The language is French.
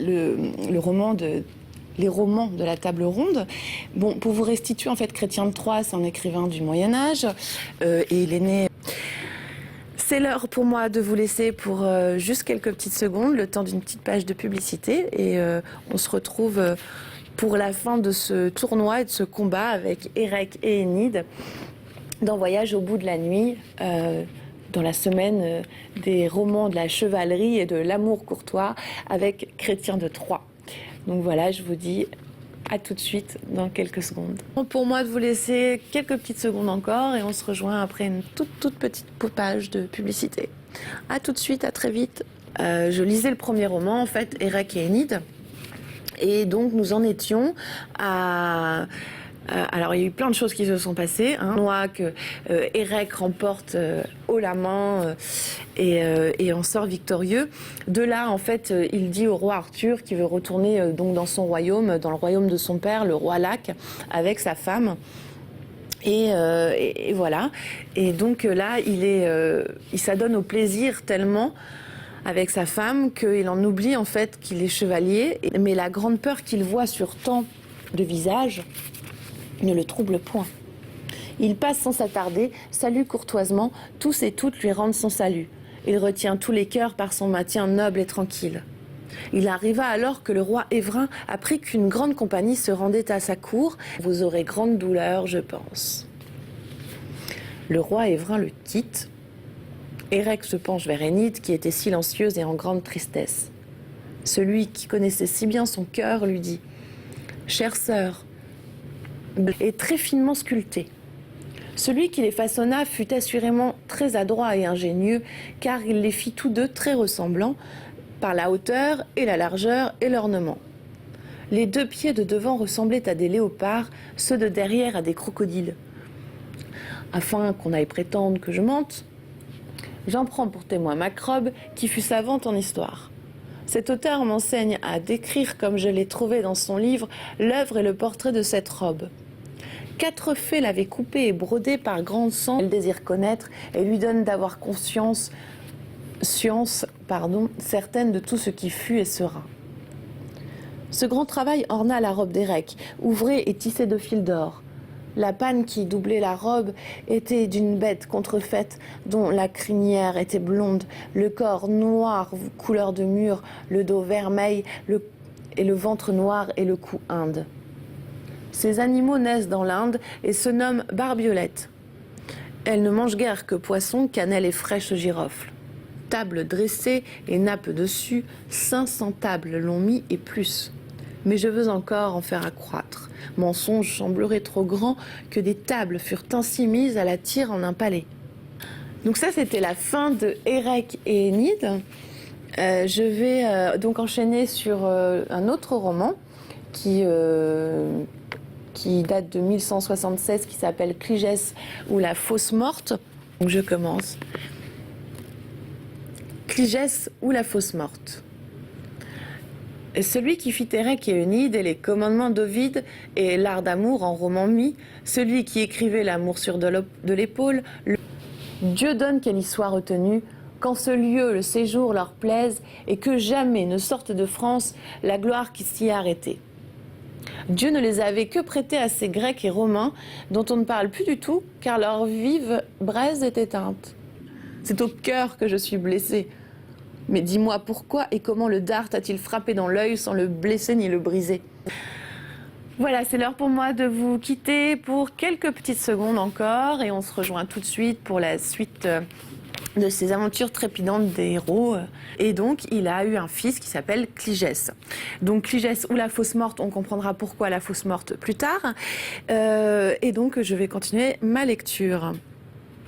le roman les romans de la table ronde. Bon, pour vous restituer, en fait, Chrétien de Troyes, c'est un écrivain du Moyen-Âge, et il est né... C'est l'heure pour moi de vous laisser pour juste quelques petites secondes, le temps d'une petite page de publicité, et on se retrouve pour la fin de ce tournoi et de ce combat avec Érec et Énide dans Voyage au bout de la nuit, dans la semaine des romans de la chevalerie et de l'amour courtois avec Chrétien de Troyes. Donc voilà, je vous dis à tout de suite dans quelques secondes. Pour moi de vous laisser quelques petites secondes encore et on se rejoint après une toute petite page de publicité. À tout de suite, à très vite. Je lisais le premier roman, en fait, Érec et Énide. Et donc nous en étions à... alors il y a eu plein de choses qui se sont passées. Que Érec remporte haut la main et en sort victorieux. De là, en fait, il dit au roi Arthur qu'il veut retourner donc dans son royaume, dans le royaume de son père, le roi Lac, avec sa femme. Et voilà. Et donc là, il s'adonne au plaisir tellement avec sa femme qu'il en oublie en fait qu'il est chevalier. Mais la grande peur qu'il voit sur tant de visages ne le trouble point. Il passe sans s'attarder, salue courtoisement, tous et toutes lui rendent son salut. Il retient tous les cœurs par son maintien noble et tranquille. Il arriva alors que le roi Évrin apprit qu'une grande compagnie se rendait à sa cour. Vous aurez grande douleur, je pense. Le roi Évrin le quitte. Érec se penche vers Énide, qui était silencieuse et en grande tristesse. Celui qui connaissait si bien son cœur lui dit « Chère sœur, et très finement sculptés. Celui qui les façonna fut assurément très adroit et ingénieux, car il les fit tous deux très ressemblants, par la hauteur et la largeur et l'ornement. Les deux pieds de devant ressemblaient à des léopards, ceux de derrière à des crocodiles. Afin qu'on aille prétendre que je mente, j'en prends pour témoin Macrobe, qui fut savante en histoire. Cet auteur m'enseigne à décrire, comme je l'ai trouvé dans son livre, l'œuvre et le portrait de cette robe. 4 fées l'avaient coupée et brodée par grand sang. Elle désire connaître et lui donne d'avoir science certaine de tout ce qui fut et sera. Ce grand travail orna la robe d'Érec, ouvrée et tissée de fils d'or. La panne qui doublait la robe était d'une bête contrefaite dont la crinière était blonde, le corps noir couleur de mûre, le dos vermeil et le ventre noir et le cou inde. Ces animaux naissent dans l'Inde et se nomment barbiolettes. Elles ne mangent guère que poisson, cannelle et fraîches girofles. Table dressée et nappe dessus, 500 tables l'ont mis et plus. Mais je veux encore en faire accroître. Mensonge semblerait trop grand que des tables furent ainsi mises à la tire en un palais. Donc ça, c'était la fin de Érec et Énide. Je vais donc enchaîner sur un autre roman qui date de 1176, qui s'appelle Cligès ou la fausse morte. Donc je commence. Cligès ou la fausse morte. Celui qui fit Érec et Énide et les commandements d'Ovide et l'art d'amour en roman mis, celui qui écrivait l'amour sur de l'épaule, Dieu donne qu'elle y soit retenue, qu'en ce lieu le séjour leur plaise et que jamais ne sorte de France la gloire qui s'y est arrêtée. Dieu ne les avait que prêtés à ces Grecs et Romains dont on ne parle plus du tout car leur vive braise est éteinte. C'est au cœur que je suis blessée. Mais dis-moi pourquoi et comment le dard t'a-t-il frappé dans l'œil sans le blesser ni le briser? Voilà, c'est l'heure pour moi de vous quitter pour quelques petites secondes encore et on se rejoint tout de suite pour la suite de ces aventures trépidantes des héros. Et donc, il a eu un fils qui s'appelle Cligès. Donc, Cligès ou la fausse morte, on comprendra pourquoi la fausse morte plus tard. Et donc, je vais continuer ma lecture.